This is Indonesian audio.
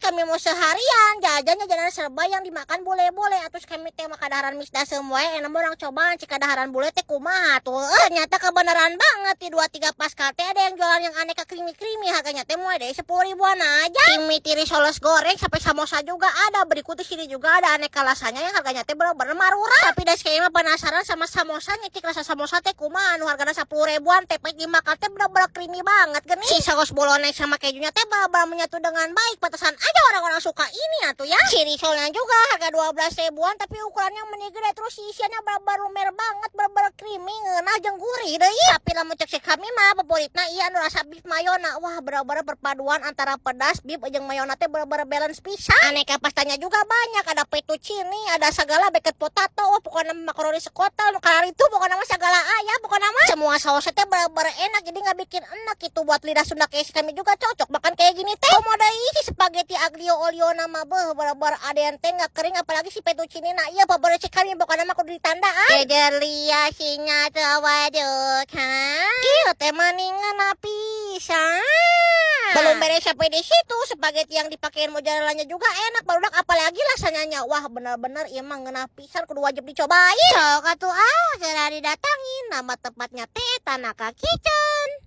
kami mau seharian jajannya jalan serba yang dimakan boleh-boleh. Atus kami teh makadaharan misda semua enak orang cobaan cikadaharan bule teh kumaha tuh. Ternyata kebenaran banget di 2-3 pascal teh ada yang jualan yang aneka krimi-krimi harganya teh mulai dari 10 ribuan aja. Krimi tiris soles goreng sampai samosa juga ada. Berikut di sini juga ada aneka rasanya yang harganya teh bener-bener marurah. Tapi das kayaknya penasaran sama samosa nyicik rasa samosa teh kumaha anu hargana 10 ribuan teh pagi makan teh bener-bener krimi banget gini. Si saus bolognese sama kejunya teh bener-bener menyatu dengan baik. Pantesan aja orang-orang suka ini atuh ya. Si risolnya juga harga 12 ribuan tapi ukurannya meni gede terus isiannya bener-bener lumer banget bener-bener krimi ngeunah jeung gurih deui. Tapi lamun cek si kami mah favoritna ieu anu rasa beef mayona. Wah bener-bener perpaduan antara pedas beef jeung mayona teh bener-bener balance pisan. Aneka pastanya juga banyak, ada fettuccine, ada segala baked potato, wah pokoknya makaroni sekotel, nu kalar itu pokoknya mah segala aya, pokoknya mah semua sausnya teh bener-bener enak jadi nggak bikin enak itu buat lidah Sunda kayak si kami juga cocok makan kayak gini teh. Komoda si spaghetti aglio olio nama bener-bener ada yang teh nggak kering apalagi si fettuccine nah iya favorit si kami pokoknya mah kudu ditandaan. Kejelia sinya tawaduk ha. Ieu teh maningan pisan. Belum beres sampai di situ, spaghetti yang dipakein mozzarellanya juga enak barudak apalagi rasanya. Wah benar-benar emang ngena pisan kudu wajib dicobain. Sok atuh segera didatangin nama tempatnya teh Tanaka Kitchen.